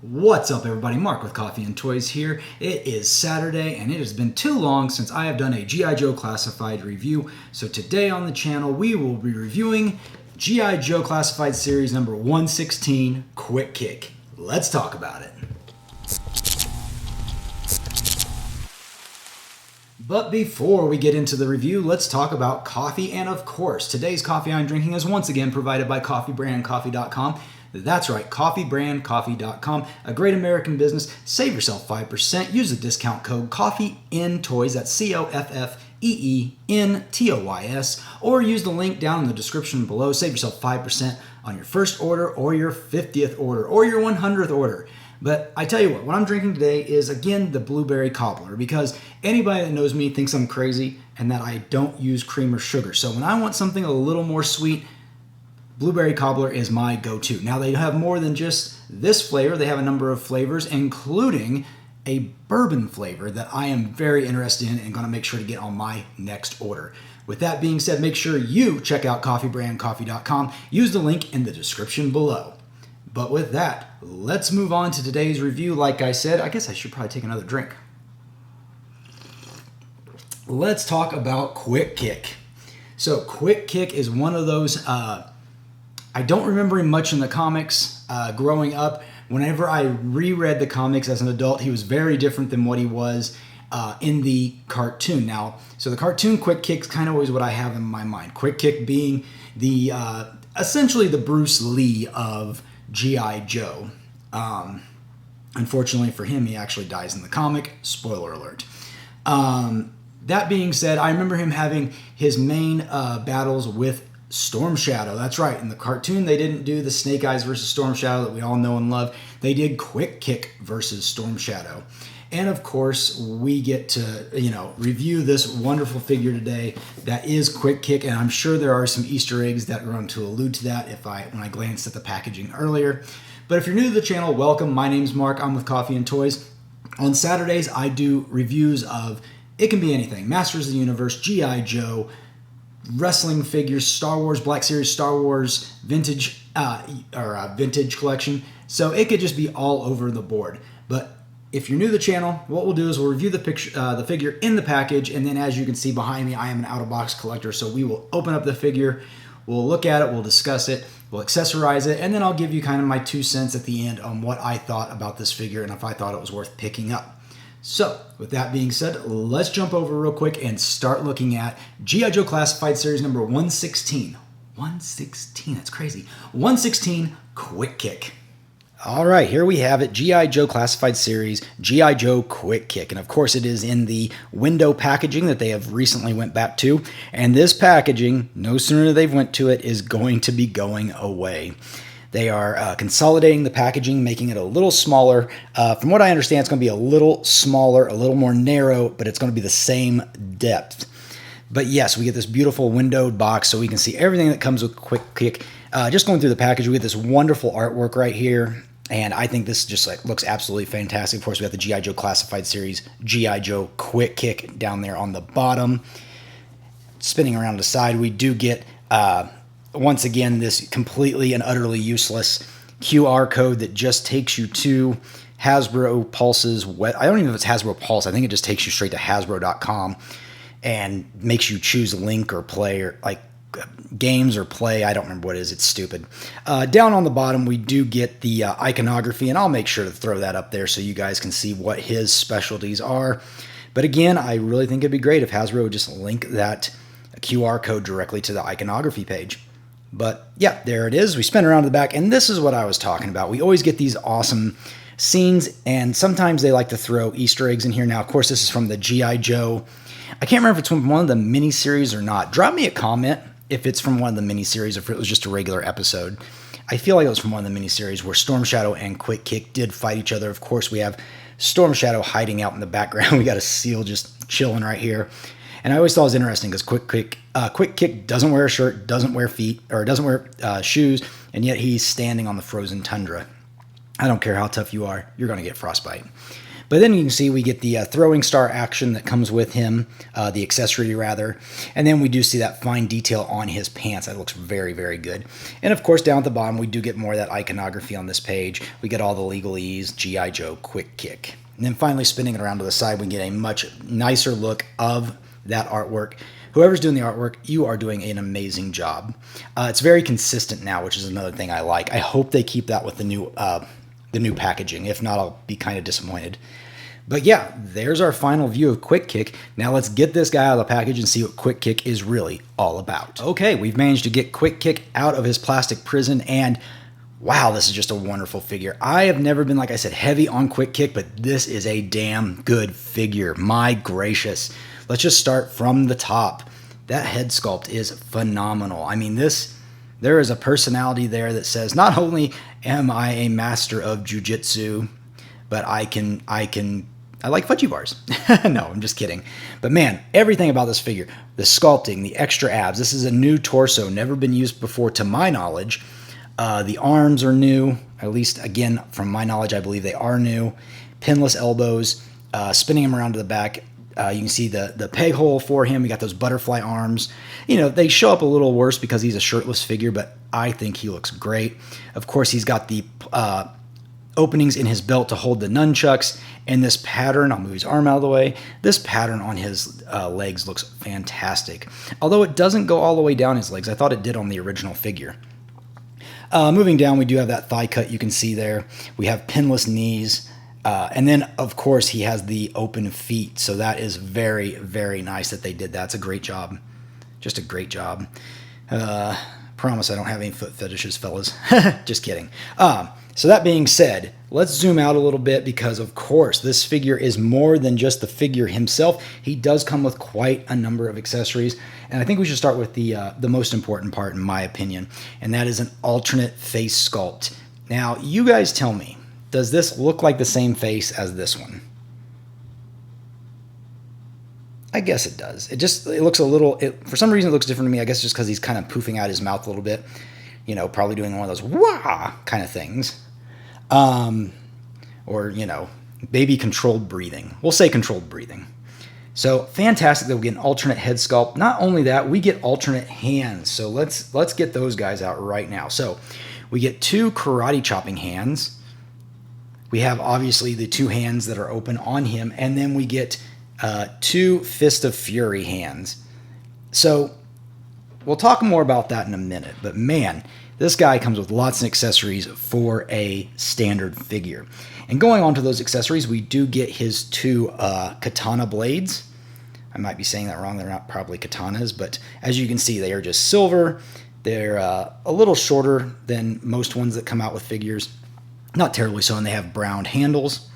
What's up, everybody? Mark with Coffee&Toys here. It is Saturday, and it has been too long since I have done a G.I. Joe Classified review. So today on the channel, we will be reviewing G.I. Joe Classified Series number 116, Quick Kick. Let's talk about it. But before we get into the review, let's talk about coffee. And of course, today's coffee I'm drinking is once again provided by coffeebrandcoffee.com. That's right, coffeebrandcoffee.com, a great American business. Save yourself 5%. Use the discount code Coffee&Toys, that's COFFEENTOYS, or use the link down in the description below. Save yourself 5% on your first order, or your 50th order, or your 100th order. But I tell you what I'm drinking today is, again, the blueberry cobbler, because anybody that knows me thinks I'm crazy and that I don't use cream or sugar. So when I want something a little more sweet, blueberry cobbler is my go-to. Now, they have more than just this flavor. They have a number of flavors, including a bourbon flavor that I am very interested in and going to make sure to get on my next order. With that being said, make sure you check out coffeebrandcoffee.com. Use the link in the description below. But with that, let's move on to today's review. Like I said, I guess I should probably take another drink. Let's talk about Quick Kick. So Quick Kick is one of those, I don't remember him much in the comics growing up. Whenever I reread the comics as an adult, he was very different than what he was in the cartoon. Now, so the cartoon Quick Kick's kind of always what I have in my mind. Quick Kick being the essentially the Bruce Lee of G.I. Joe. Unfortunately for him, he actually dies in the comic. Spoiler alert. That being said, I remember him having his main battles with Storm Shadow. That's right. In the cartoon, they didn't do the Snake Eyes versus Storm Shadow that we all know and love. They did Quick Kick versus Storm Shadow. And of course, we get to, review this wonderful figure today that is Quick Kick. And I'm sure there are some Easter eggs that are going to allude to that when I glanced at the packaging earlier. But if you're new to the channel, welcome. My name's Mark. I'm with Coffee&Toys. On Saturdays, I do reviews of, it can be anything, Masters of the Universe, G.I. Joe, wrestling figures, Star Wars, Black Series, Star Wars, vintage collection. So it could just be all over the board. But if you're new to the channel, what we'll do is we'll review the figure in the package, and then as you can see behind me, I am an out-of-box collector, so we will open up the figure, we'll look at it, we'll discuss it, we'll accessorize it, and then I'll give you kind of my 2 cents at the end on what I thought about this figure and if I thought it was worth picking up. So, with that being said, let's jump over real quick and start looking at G.I. Joe Classified Series number 116. 116, that's crazy. 116, Quick Kick. All right, here we have it, G.I. Joe Classified Series, G.I. Joe Quick Kick. And of course, it is in the window packaging that they have recently went back to. And this packaging, no sooner they've went to it, is going to be going away. They are consolidating the packaging, making it a little smaller. From what I understand, it's going to be a little smaller, a little more narrow, but it's going to be the same depth. But yes, we get this beautiful windowed box so we can see everything that comes with Quick Kick. Just going through the package, we get this wonderful artwork right here. And I think this just looks absolutely fantastic. Of course, we got the G.I. Joe Classified Series, G.I. Joe Quick Kick down there on the bottom. Spinning around the side, we do get, once again, this completely and utterly useless QR code that just takes you to Hasbro Pulse's I don't even know if it's Hasbro Pulse. I think it just takes you straight to Hasbro.com and makes you choose link or play or games or play. I don't remember what it is. It's stupid. Down on the bottom, we do get the iconography, and I'll make sure to throw that up there so you guys can see what his specialties are. But again, I really think it'd be great if Hasbro would just link that QR code directly to the iconography page. But yeah, there it is. We spin around to the back, and this is what I was talking about. We always get these awesome scenes, and sometimes they like to throw Easter eggs in here. Now, of course, this is from the G.I. Joe. I can't remember if it's from one of the miniseries or not. Drop me a comment if it's from one of the miniseries, or if it was just a regular episode. I feel like it was from one of the miniseries where Storm Shadow and Quick Kick did fight each other. Of course, we have Storm Shadow hiding out in the background. We got a seal just chilling right here. And I always thought it was interesting because Quick Kick doesn't wear a shirt, doesn't wear doesn't wear shoes, and yet he's standing on the frozen tundra. I don't care how tough you are, you're going to get frostbite. But then you can see we get the throwing star action that comes with him, the accessory rather. And then we do see that fine detail on his pants. That looks very, very good. And of course, down at the bottom, we do get more of that iconography on this page. We get all the legalese, G.I. Joe, Quick Kick. And then finally spinning it around to the side, we get a much nicer look of that artwork. Whoever's doing the artwork, you are doing an amazing job. It's very consistent now, which is another thing I like. I hope they keep that with the new packaging. If not, I'll be kind of disappointed. But yeah, there's our final view of Quick Kick. Now let's get this guy out of the package and see what Quick Kick is really all about. Okay, we've managed to get Quick Kick out of his plastic prison, and wow, this is just a wonderful figure. I have never been, like I said, heavy on Quick Kick, but this is a damn good figure. My gracious. Let's just start from the top. That head sculpt is phenomenal. I mean, there is a personality there that says, not only am I a master of jujitsu, but I like fudgy bars. No, I'm just kidding. But man, everything about this figure, the sculpting, the extra abs, this is a new torso, never been used before to my knowledge. The arms are new, at least again, from my knowledge, I believe they are new. Pinless elbows, spinning him around to the back. You can see the peg hole for him. We got those butterfly arms. You know, they show up a little worse because he's a shirtless figure, but I think he looks great. Of course, he's got the openings in his belt to hold the nunchucks, and this pattern, I'll move his arm out of the way, this pattern on his legs looks fantastic. Although it doesn't go all the way down his legs. I thought it did on the original figure. Moving down, we do have that thigh cut you can see there. We have pinless knees. And then, of course, he has the open feet. So that is very, very nice that they did that. It's a great job. Just a great job. Promise I don't have any foot fetishes, fellas. Just kidding. So that being said, let's zoom out a little bit because, of course, this figure is more than just the figure himself. He does come with quite a number of accessories. And I think we should start with the most important part, in my opinion, and that is an alternate face sculpt. Now, you guys tell me, does this look like the same face as this one? I guess it does. It looks a little, for some reason it looks different to me. I guess just because he's kind of poofing out his mouth a little bit. You know, probably doing one of those wah kind of things. Or, you know, maybe controlled breathing. We'll say controlled breathing. So fantastic that we get an alternate head sculpt. Not only that, we get alternate hands. So let's get those guys out right now. So we get two karate chopping hands. We have obviously the two hands that are open on him, and then we get two Fist of Fury hands. So we'll talk more about that in a minute, but man, this guy comes with lots of accessories for a standard figure. And going on to those accessories, we do get his two katana blades. I might be saying that wrong. They're not probably katanas, but as you can see, they are just silver. They're a little shorter than most ones that come out with figures. Not terribly so, and they have brown handles.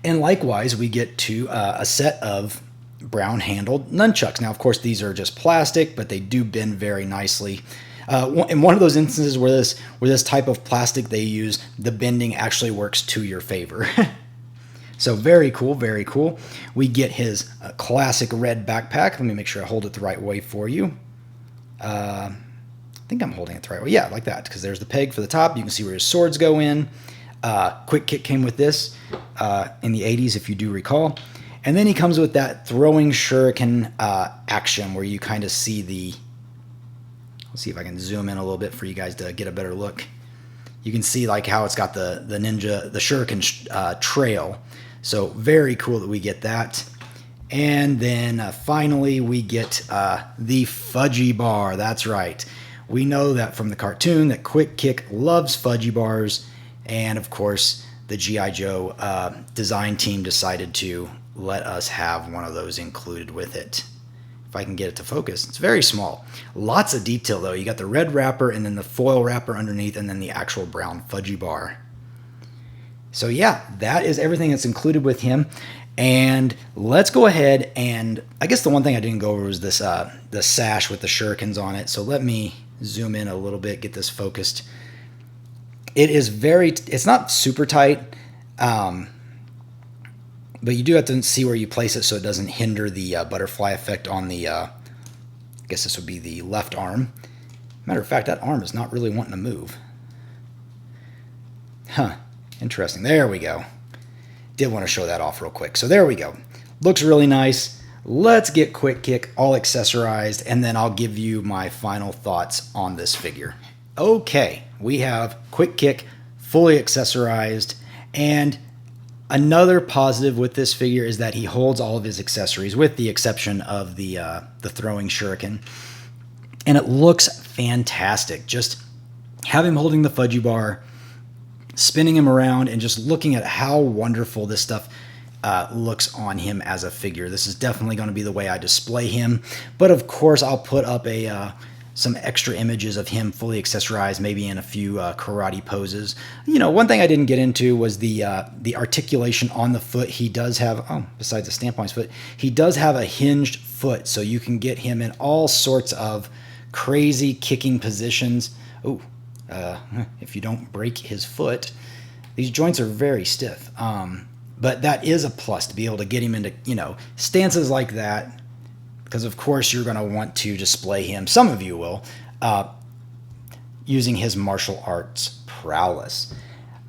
And likewise, we get a set of brown-handled nunchucks. Now, of course, these are just plastic, but they do bend very nicely. In one of those instances where this type of plastic they use, the bending actually works to your favor. So very cool, very cool. We get his classic red backpack. Let me make sure I hold it the right way for you. I think I'm holding it the right way. Yeah, like that, because there's the peg for the top. You can see where his swords go in. Quick Kick came with this in the 80s, if you do recall. And then he comes with that throwing shuriken action where you kind of see the... Let's see if I can zoom in a little bit for you guys to get a better look. You can see like how it's got the shuriken trail. So very cool that we get that. And then finally we get the fudgy bar. That's right. We know that from the cartoon that Quick Kick loves fudgy bars. And of course, the G.I. Joe design team decided to let us have one of those included with it. If I can get it to focus. It's very small. Lots of detail though. You got the red wrapper and then the foil wrapper underneath and then the actual brown fudgy bar. So yeah, that is everything that's included with him. And let's go ahead and I guess the one thing I didn't go over was this the sash with the shurikens on it. So let me zoom in a little bit, get this focused. It's not super tight, but you do have to see where you place it so it doesn't hinder the butterfly effect on the, I guess this would be the left arm. Matter of fact, that arm is not really wanting to move. Huh, interesting. There we go. did want to show that off real quick. So there we go. Looks really nice. Let's get Quick Kick all accessorized, and then I'll give you my final thoughts on this figure. Okay, we have Quick Kick fully accessorized, and another positive with this figure is that he holds all of his accessories, with the exception of the throwing shuriken, and it looks fantastic. Just have him holding the fudgy bar, spinning him around, and just looking at how wonderful this stuff looks on him as a figure. This is definitely going to be the way I display him, but of course I'll put up some extra images of him fully accessorized, maybe in a few karate poses. You know, one thing I didn't get into was the articulation on the foot. He does have, besides the stamp on his foot, he does have a hinged foot, so you can get him in all sorts of crazy kicking positions. If you don't break his foot, these joints are very stiff. But that is a plus to be able to get him into, stances like that, because of course you're going to want to display him, some of you will, using his martial arts prowess.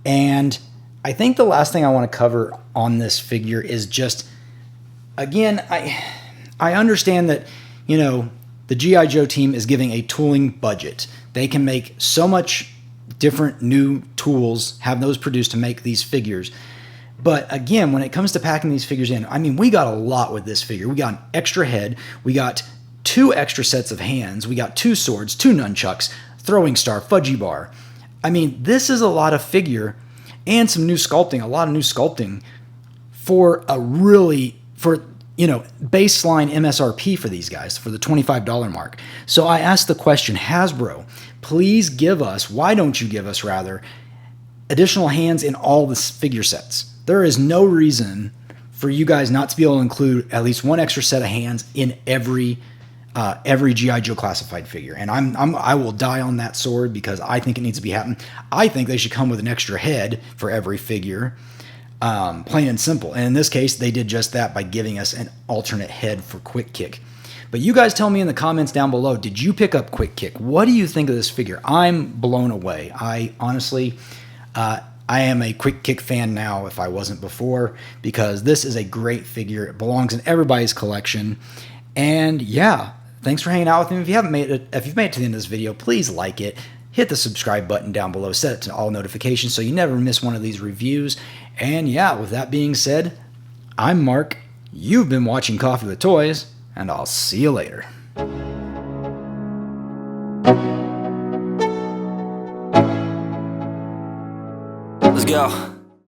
And I think the last thing I want to cover on this figure is just, again, I understand that, the G.I. Joe team is giving a tooling budget. They can make so much different new tools, have those produced to make these figures. But again, when it comes to packing these figures in, I mean, we got a lot with this figure. We got an extra head. We got 2 extra sets of hands. We got 2 swords, 2 nunchucks, throwing star, fudgy bar. I mean, this is a lot of figure and some new sculpting, a lot of new sculpting for baseline MSRP for these guys, for the $25 mark. So I asked the question, Hasbro, please why don't you give us rather, additional hands in all the figure sets? There is no reason for you guys not to be able to include at least 1 extra set of hands in every G.I. Joe classified figure. And I will die on that sword because I think it needs to be happening. I think they should come with an extra head for every figure, plain and simple. And in this case, they did just that by giving us an alternate head for Quick Kick. But you guys tell me in the comments down below, did you pick up Quick Kick? What do you think of this figure? I'm blown away. I honestly... I am a Quick Kick fan now, if I wasn't before, because this is a great figure. It belongs in everybody's collection. And yeah, thanks for hanging out with me. If you've made it to the end of this video, please like it. Hit the subscribe button down below. Set it to all notifications so you never miss one of these reviews. And yeah, with that being said, I'm Mark. You've been watching Coffee with Toys, and I'll see you later. Let's go.